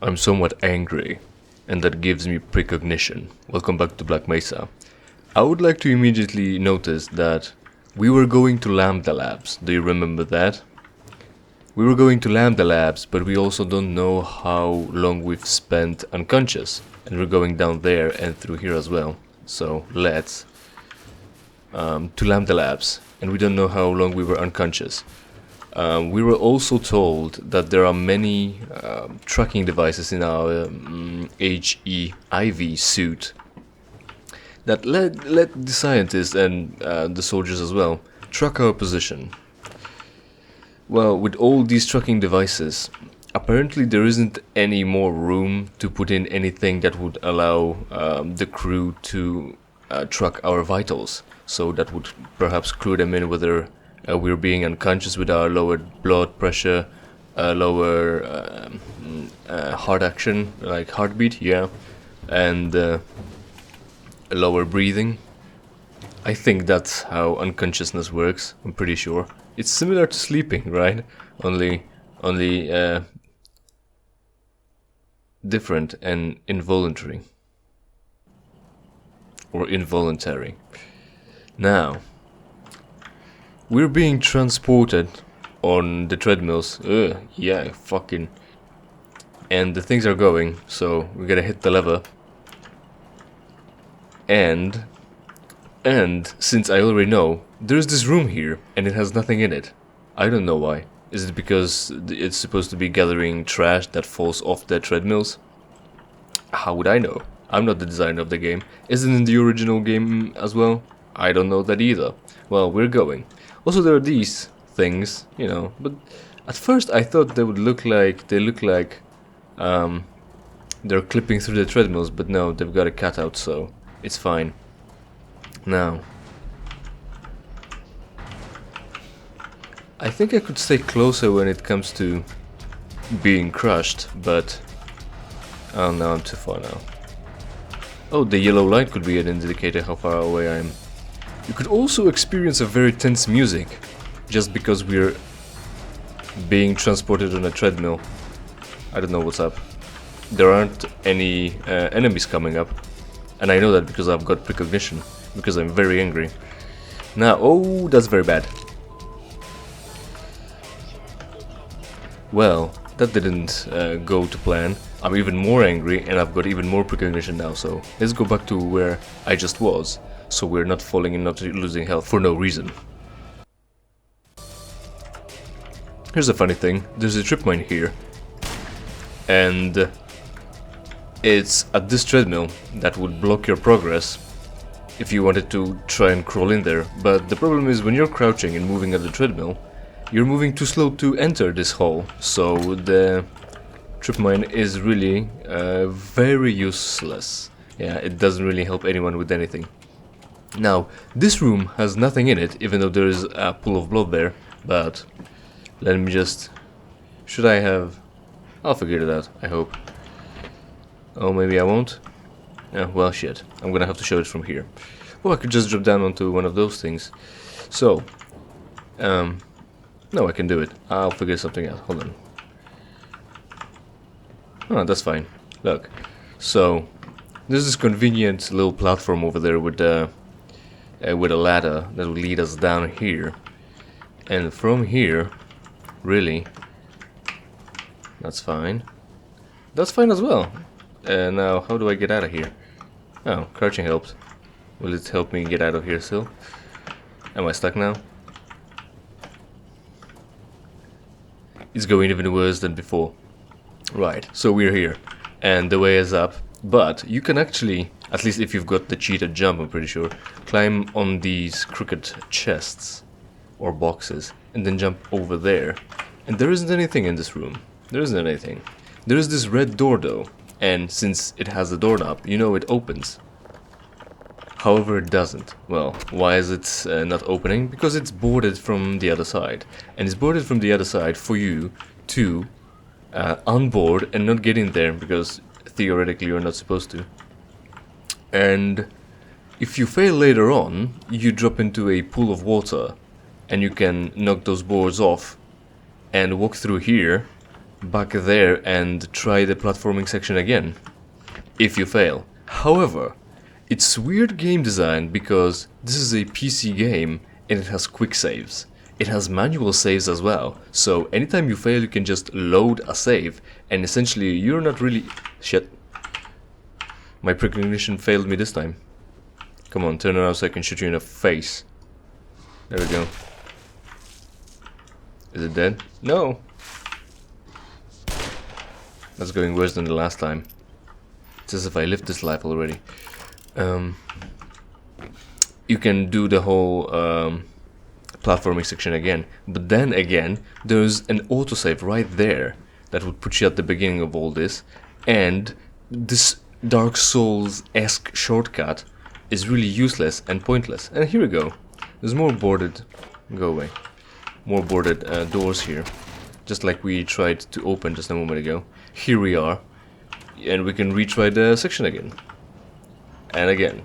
I'm somewhat angry, and that gives me precognition. Welcome back to Black Mesa. I would like to immediately notice that we were going to Lambda Labs. Do you remember that? We were going to Lambda Labs, but we also don't know how long we've spent unconscious. And we're going down there and through here as well. So let's to Lambda Labs, and we don't know how long we were unconscious. We were also told that there are many tracking devices in our HEIV suit that let the scientists and the soldiers as well track our position. Well, with all these tracking devices, apparently there isn't any more room to put in anything that would allow the crew to track our vitals. So that would perhaps clue them in whether we're being unconscious with our lowered blood pressure, lower heart action, like heartbeat, yeah, and lower breathing. I think that's how unconsciousness works, I'm pretty sure. It's similar to sleeping, right? Only different and involuntary. Or involuntary. Now, we're being transported on the treadmills. Yeah, fucking. And the things are going, so we gotta hit the lever. And since I already know, there's this room here, and it has nothing in it. I don't know why. Is it because it's supposed to be gathering trash that falls off the treadmills? How would I know? I'm not the designer of the game. Is it in the original game as well? I don't know that either. Well, we're going. Also, there are these things, you know, but at first I thought they would look like, they're clipping through the treadmills, but no, they've got a cutout, so it's fine. Now, I think I could stay closer when it comes to being crushed, but oh no, I'm too far now. Oh, the yellow light could be an indicator how far away I am. You could also experience a very tense music, just because we're being transported on a treadmill. I don't know what's up. There aren't any enemies coming up, and I know that because I've got precognition, because I'm very angry. Now, oh, that's very bad. Well, that didn't go to plan. I'm even more angry, and I've got even more precognition now, so let's go back to where I just was, so we're not falling and not losing health for no reason. Here's a funny thing, there's a trip mine here, and it's at this treadmill that would block your progress if you wanted to try and crawl in there, but the problem is when you're crouching and moving at the treadmill, you're moving too slow to enter this hole, so the trip mine is really very useless. Yeah, it doesn't really help anyone with anything. Now, this room has nothing in it, even though there is a pool of blood there, but let me just... Should I have... I'll figure it out, I hope. Oh, maybe I won't? Well, shit. I'm gonna have to show it from here. Well, I could just drop down onto one of those things. So, no, I can do it. I'll figure something out. Hold on. Oh, that's fine. Look. So, there's this convenient little platform over there with a ladder that will lead us down here. And from here, really, that's fine. That's fine as well. Now, how do I get out of here? Oh, crouching helped. Will it help me get out of here still? Am I stuck now? It's going even worse than before. Right, so we're here, and the way is up, but you can actually, at least if you've got the cheated jump, I'm pretty sure, climb on these crooked chests, or boxes, and then jump over there. And there isn't anything in this room. There isn't anything. There is this red door though, and since it has a doorknob, you know it opens. However, it doesn't. Well, why is it not opening? Because it's boarded from the other side. And it's boarded from the other side for you to unboard and not get in there, because theoretically you're not supposed to. And if you fail later on, you drop into a pool of water, and you can knock those boards off and walk through here back there and try the platforming section again, if you fail. However, it's weird game design because this is a PC game and it has quick saves. It has manual saves as well, so anytime you fail you can just load a save and essentially you're not really... Shit. My precognition failed me this time. Come on, turn around so I can shoot you in the face. There we go. Is it dead? No! That's going worse than the last time. It's as if I lived this life already. You can do the whole platforming section again, but then again there's an autosave right there that would put you at the beginning of all this, and this Dark Souls-esque shortcut is really useless and pointless. And here we go. There's more boarded... Go away. More boarded doors here, just like we tried to open just a moment ago. Here we are, and we can retry the section again. And again.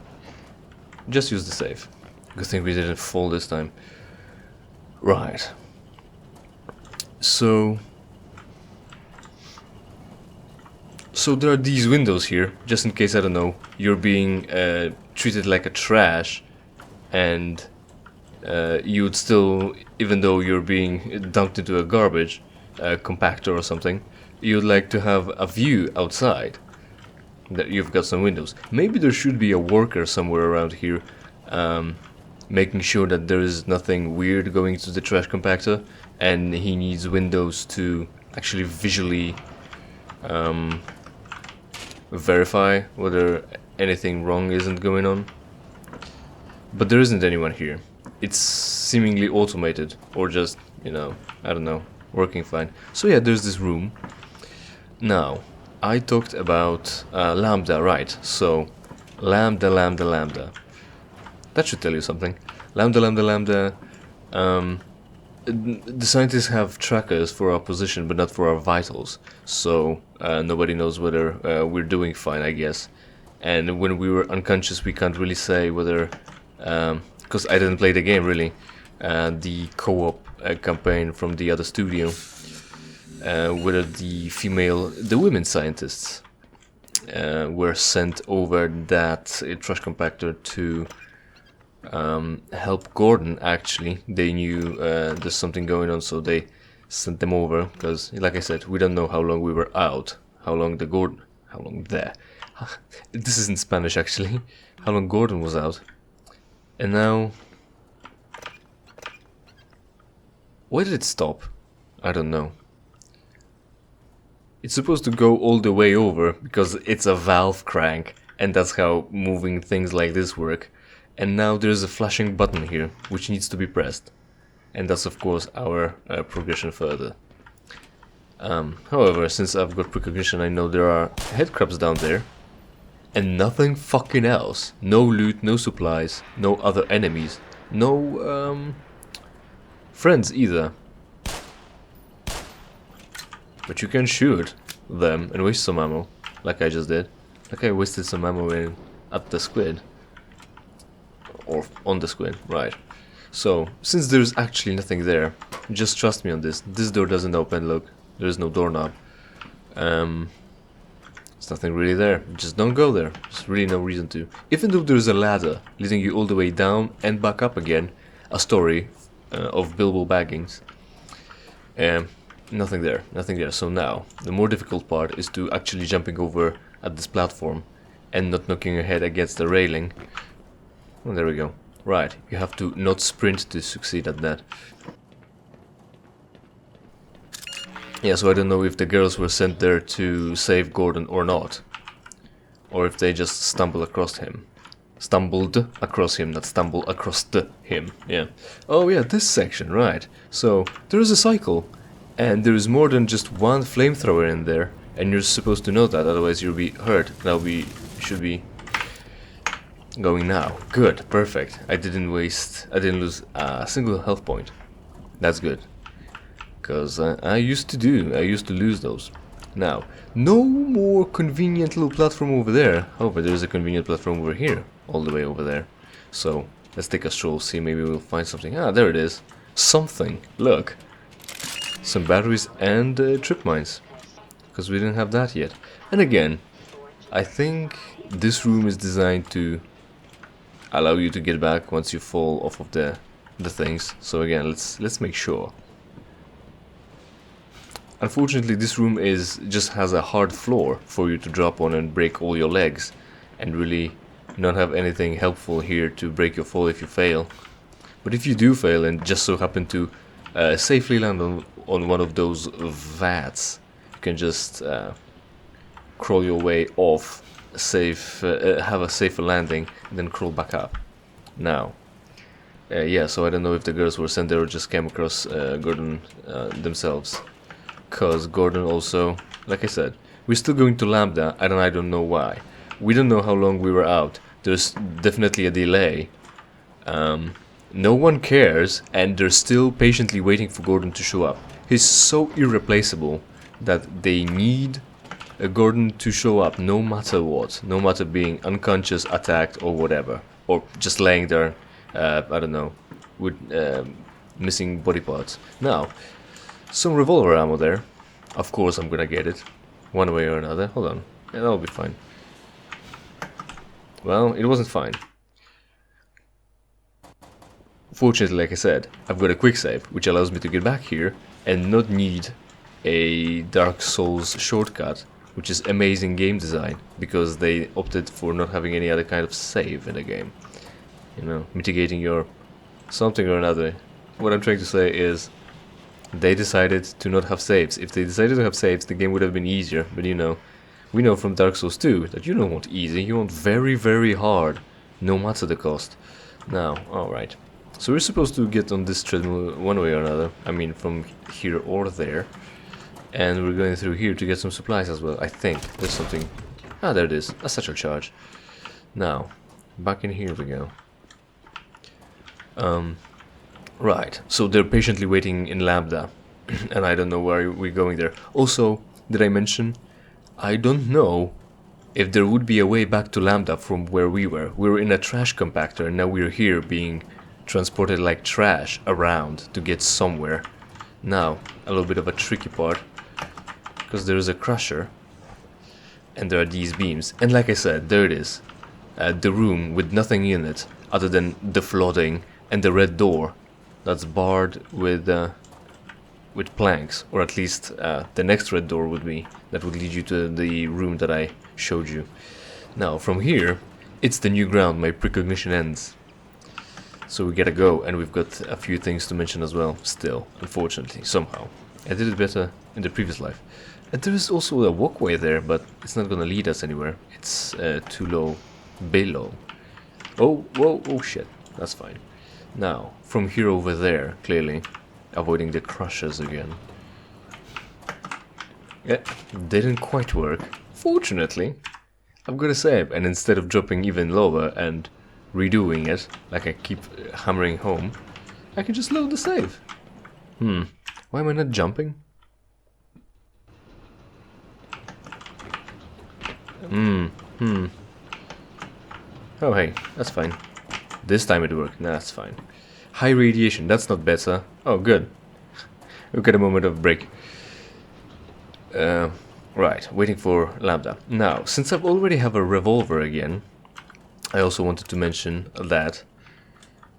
Just use the save. Good thing we didn't fall this time. Right. So there are these windows here, just in case, I don't know, you're being treated like a trash, and you would still, even though you're being dumped into a garbage compactor or something, you'd like to have a view outside, that you've got some windows. Maybe there should be a worker somewhere around here making sure that there is nothing weird going to the trash compactor, and he needs windows to actually visually verify whether anything wrong isn't going on. But there isn't anyone here. It's seemingly automated, or just, you know, I don't know, working fine. So yeah, there's this room. Now, I talked about lambda, right? So, lambda. That should tell you something. Lambda. The scientists have trackers for our position, but not for our vitals. So, nobody knows whether we're doing fine, I guess. And when we were unconscious, we can't really say whether... because I didn't play the game, really. The co-op campaign from the other studio. Whether the women scientists were sent over that trash compactor to help Gordon. Actually, they knew there's something going on, so they sent them over, because, like I said, we don't know how long we were out, how long there. This is in Spanish, actually. How long Gordon was out. And now... Why did it stop? I don't know. It's supposed to go all the way over, because it's a valve crank, and that's how moving things like this work. And now there's a flashing button here, which needs to be pressed. And that's of course our progression further. However, since I've got precognition, I know there are headcrabs down there. And nothing fucking else. No loot, no supplies, no other enemies. No friends either. But you can shoot them and waste some ammo, like I just did. Like I wasted some ammo at the squid. Or on the squid, right. So, since there's actually nothing there, just trust me on this. This door doesn't open, look. There's no doorknob. There's nothing really there. Just don't go there. There's really no reason to. Even though there's a ladder leading you all the way down and back up again. A story of Bilbo Baggins. Nothing there. So now, the more difficult part is to actually jumping over at this platform and not knocking your head against the railing. Oh, there we go. Right, you have to not sprint to succeed at that. Yeah, so I don't know if the girls were sent there to save Gordon or not. Or if they just stumbled across him. Stumbled across him, not stumble across him. Yeah. Oh yeah, this section, right. So, there is a cycle. And there is more than just one flamethrower in there. And you're supposed to know that, otherwise you'll be hurt. Now we should be going now. Good, perfect. I didn't lose a single health point. That's good. Because I used to lose those. Now, no more convenient little platform over there. However, there is a convenient platform over here. All the way over there. So, let's take a stroll, see, maybe we'll find something. Ah, there it is. Something. Look. some batteries and trip mines, because we didn't have that yet. And again, I think this room is designed to allow you to get back once you fall off of the things. So again, let's make sure. Unfortunately, this room just has a hard floor for you to drop on and break all your legs, and really not have anything helpful here to break your fall if you fail. But if you do fail and just so happen to safely land on one of those vats, you can just crawl your way off, have a safer landing, and then crawl back up. Now, yeah, so I don't know if the girls were sent there or just came across Gordon themselves. Because Gordon also, like I said, we're still going to Lambda, and I don't know why. We don't know how long we were out. There's definitely a delay. No one cares, and they're still patiently waiting for Gordon to show up. He's so irreplaceable that they need Gordon to show up no matter what. No matter being unconscious, attacked, or whatever. Or just laying there, I don't know, with missing body parts. Now, some revolver ammo there. Of course I'm gonna get it, one way or another. Hold on, yeah, that'll be fine. Well, it wasn't fine. Fortunately, like I said, I've got a quick save, which allows me to get back here and not need a Dark Souls shortcut, which is amazing game design, because they opted for not having any other kind of save in the game. You know, mitigating your something or another. What I'm trying to say is, they decided to not have saves. If they decided to have saves, the game would have been easier. But you know, we know from Dark Souls 2 that you don't want easy, you want very, very hard, no matter the cost. Now, alright. So we're supposed to get on this treadmill one way or another. I mean, from here or there. And we're going through here to get some supplies as well, I think. There's something... Ah, there it is. A satchel charge. Now, back in here we go. Right, so they're patiently waiting in Lambda, and I don't know why we're going there. Also, did I mention, I don't know if there would be a way back to Lambda from where we were. We were in a trash compactor, and now we're here being transported like trash around to get somewhere. Now, a little bit of a tricky part, because there is a crusher, and there are these beams. And like I said, there it is. The room with nothing in it, other than the flooding and the red door. That's barred with planks, or at least the next red door would be. That would lead you to the room that I showed you. Now, from here, it's the new ground. My precognition ends. So we gotta go, and we've got a few things to mention as well, still, unfortunately, somehow. I did it better in the previous life. And there is also a walkway there, but it's not gonna lead us anywhere. It's too low, below. Oh, whoa, oh shit, that's fine. Now, from here over there, clearly, avoiding the crushers again. Yeah, didn't quite work. Fortunately, I've got a save, and instead of dropping even lower and redoing it, like I keep hammering home, I can just load the save. Why am I not jumping? Oh hey, that's fine. This time it worked. Nah, that's fine. High radiation, that's not better. Oh, good. We've got a moment of break. Right, waiting for Lambda. Now, since I've already have a revolver again, I also wanted to mention that...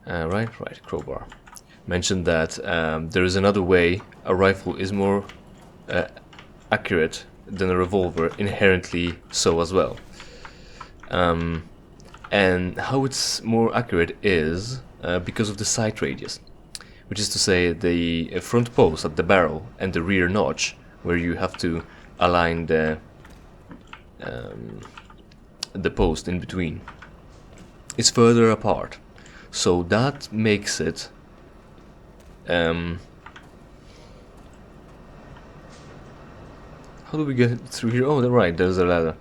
right, crowbar. Mention that there is another way a rifle is more accurate than a revolver, inherently so as well. And how it's more accurate is because of the sight radius, which is to say the front post at the barrel and the rear notch, where you have to align the post in between, is further apart. So that makes it how do we get through here? Oh, right, there's a ladder.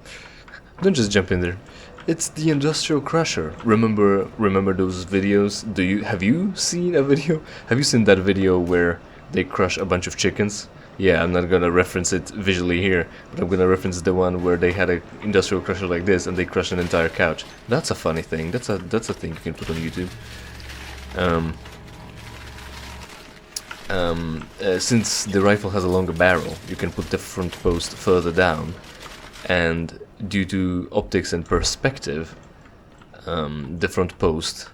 Don't just jump in there. It's the industrial crusher. Remember those videos? Have you seen a video? Have you seen that video where they crush a bunch of chickens? Yeah, I'm not gonna reference it visually here, but I'm gonna reference the one where they had an industrial crusher like this and they crushed an entire couch. That's a funny thing. That's a thing you can put on YouTube. since the rifle has a longer barrel, you can put the front post further down, and due to optics and perspective, the front post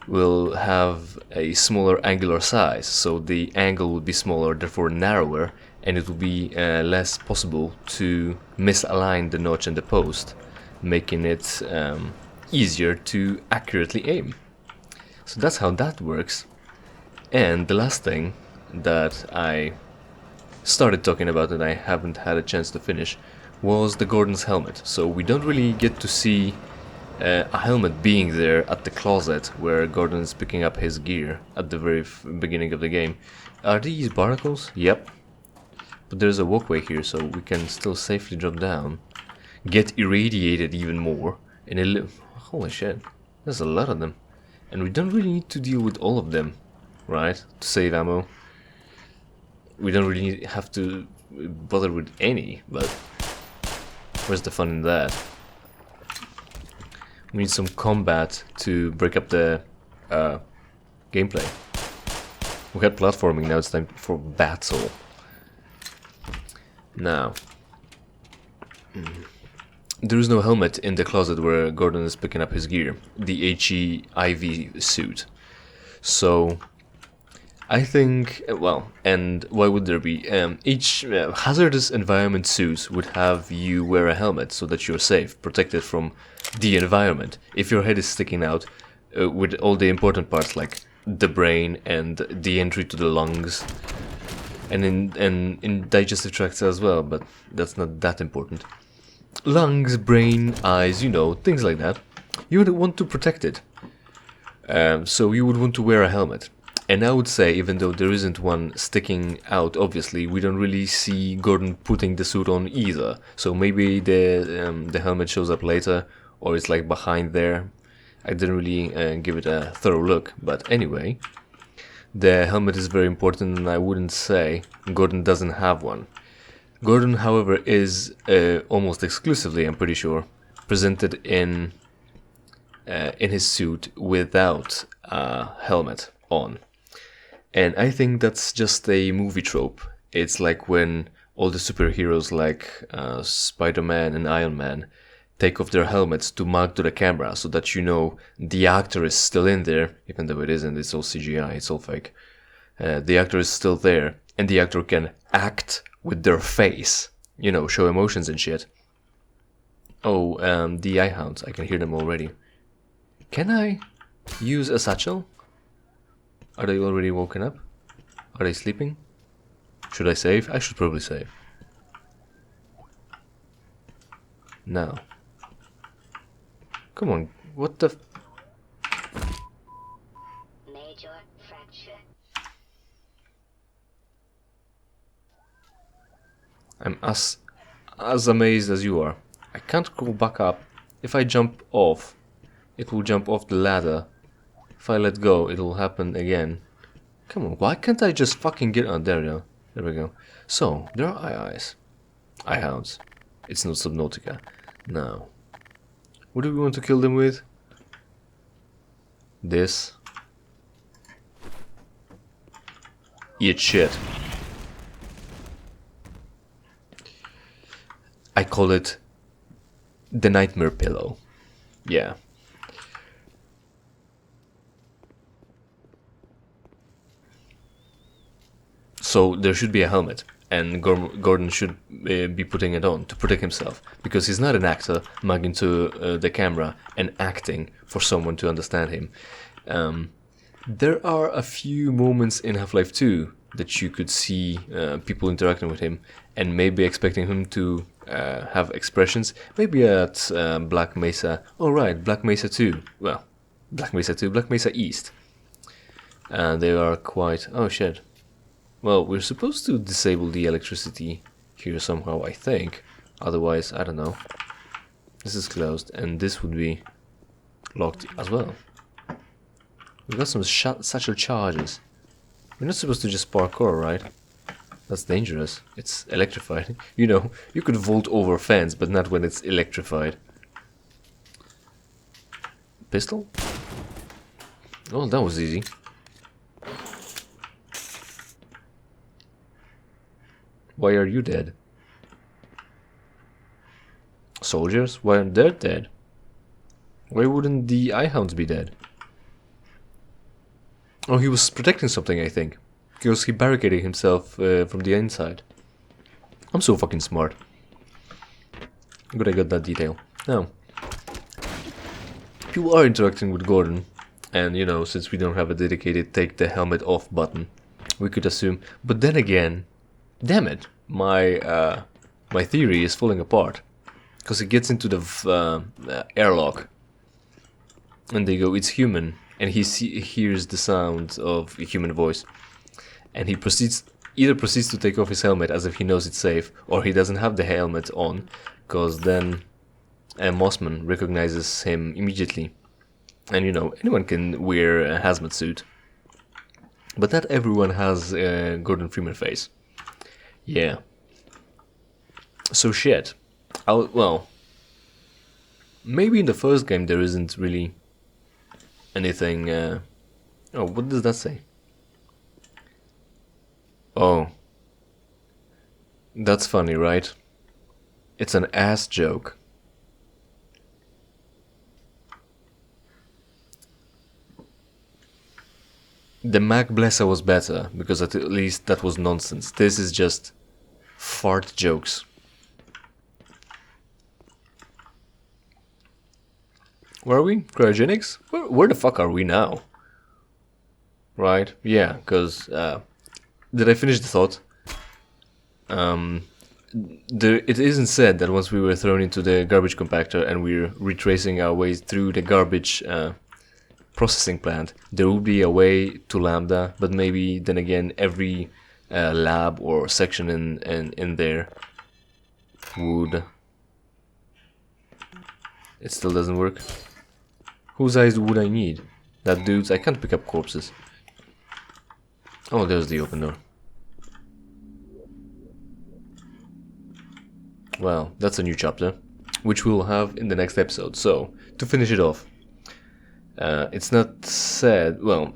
will have a smaller angular size, so the angle will be smaller, therefore narrower, and it will be less possible to misalign the notch and the post, making it easier to accurately aim. So that's how that works. And the last thing that I started talking about and I haven't had a chance to finish was the Gordon's helmet. So we don't really get to see a helmet being there at the closet where Gordon is picking up his gear at the very beginning of the game. Are these barnacles? Yep. But there's a walkway here, so we can still safely drop down, get irradiated even more, and holy shit, there's a lot of them. And we don't really need to deal with all of them, right, to save ammo. We don't really have to bother with any, but where's the fun in that? We need some combat to break up the gameplay. We had platforming, now it's time for battle. Now, there is no helmet in the closet where Gordon is picking up his gear, the HE-IV suit. So, I think, well, and why would there be? Each hazardous environment suit would have you wear a helmet so that you're safe, protected from the environment. If your head is sticking out with all the important parts like the brain and the entry to the lungs, and in digestive tracts as well, but that's not that important. Lungs, brain, eyes, you know, things like that. You would want to protect it. So you would want to wear a helmet. And I would say, even though there isn't one sticking out, obviously, we don't really see Gordon putting the suit on either. So maybe the helmet shows up later, or it's like behind there. I didn't really give it a thorough look, but anyway. The helmet is very important, and I wouldn't say Gordon doesn't have one. Gordon, however, is almost exclusively, I'm pretty sure, presented in his suit without a helmet on. And I think that's just a movie trope. It's like when all the superheroes like Spider-Man and Iron Man take off their helmets to mug to the camera so that you know the actor is still in there, even though it isn't, it's all CGI, it's all fake. The actor is still there, and the actor can act with their face, you know, show emotions and shit. Oh, the eye hounds, I can hear them already. Can I use a satchel? Are they already woken up? Are they sleeping? Should I save? I should probably save. Now. Come on, what the Major fracture. I'm as amazed as you are. I can't go back up. If I jump off, it will jump off the ladder. If I let go, it will happen again. Come on, why can't I just fucking get on? There we go. There we go. So, there are eyes. Eye hounds. It's not Subnautica. Now, what do we want to kill them with? This. Eat shit. I call it the nightmare pillow. Yeah. So there should be a helmet, and Gordon should be putting it on to protect himself, because he's not an actor mugging to the camera and acting for someone to understand him. There are a few moments in Half-Life 2 that you could see people interacting with him and maybe expecting him to have expressions. Maybe at Black Mesa. Oh right, Black Mesa 2. Well, Black Mesa 2, Black Mesa East. They are quite... Oh shit. Well, we're supposed to disable the electricity here somehow, I think. Otherwise, I don't know. This is closed, and this would be locked as well. We've got some satchel charges. We're not supposed to just parkour, right? That's dangerous. It's electrified. You know, you could vault over a fence, but not when it's electrified. Pistol? Oh, that was easy. Why are you dead? Soldiers? Why aren't they dead? Why wouldn't the eye hounds be dead? Oh, he was protecting something, I think. Because he barricaded himself from the inside. I'm so fucking smart. Good I got that detail. Now, people are interacting with Gordon. And, you know, since we don't have a dedicated take the helmet off button, we could assume. But then again, damn it, my theory is falling apart. Because it gets into the airlock. And they go, it's human. And he hears the sound of a human voice. And he either proceeds to take off his helmet as if he knows it's safe, or he doesn't have the helmet on, because then Mossman recognizes him immediately. And you know, anyone can wear a hazmat suit. But not everyone has a Gordon Freeman face. Yeah. So shit. Well, maybe in the first game there isn't really anything... oh, what does that say? Oh. That's funny, right? It's an ass joke. The Mac Blessa was better, because at least that was nonsense. This is just fart jokes. Where are we? Cryogenics? Where the fuck are we now? Right? Yeah, because... did I finish the thought? It isn't said that once we were thrown into the garbage compactor and we're retracing our way through the garbage processing plant, there will be a way to Lambda, but maybe then again every lab or section in there would... It still doesn't work. Whose eyes would I need? That dude's... I can't pick up corpses. Oh, there's the open door. Well, that's a new chapter, which we'll have in the next episode. So, to finish it off, it's not said... Well,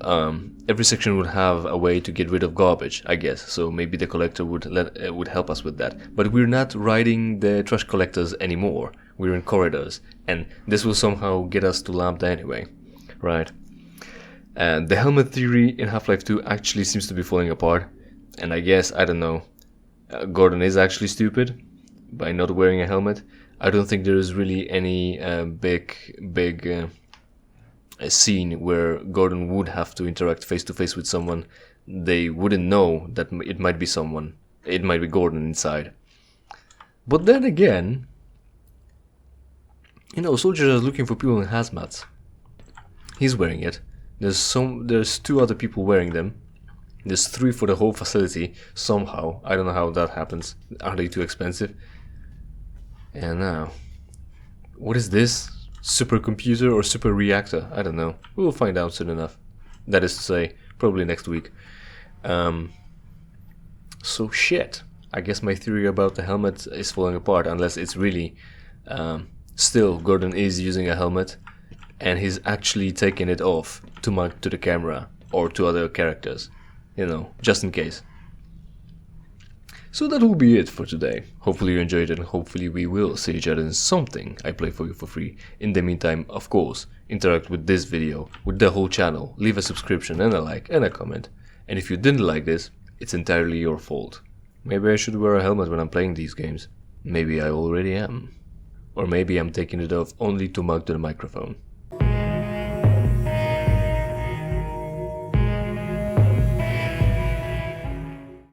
every section would have a way to get rid of garbage, I guess. So maybe the collector would help us with that. But we're not riding the trash collectors anymore. We're in corridors, and this will somehow get us to Lambda anyway, right? And the helmet theory in Half-Life 2 actually seems to be falling apart, and I guess, I don't know, Gordon is actually stupid by not wearing a helmet. I don't think there is really any big scene where Gordon would have to interact face-to-face with someone. They wouldn't know that it might be someone. It might be Gordon inside. But then again... You know, soldiers are looking for people in hazmats. He's wearing it. There's 2 other people wearing them. There's 3 for the whole facility, somehow. I don't know how that happens. Are they too expensive? And now... What is this? Supercomputer or super reactor? I don't know. We'll find out soon enough. That is to say, probably next week. So shit. I guess my theory about the helmet is falling apart, unless it's really... Still, Gordon is using a helmet, and he's actually taking it off to mark to the camera or to other characters, you know, just in case. So that will be it for today. Hopefully you enjoyed it, and hopefully we will see each other in something I play for you for free. In the meantime, of course, interact with this video, with the whole channel, leave a subscription and a like and a comment. And if you didn't like this, it's entirely your fault. Maybe I should wear a helmet when I'm playing these games. Maybe I already am. Or maybe I'm taking it off only to mug to the microphone.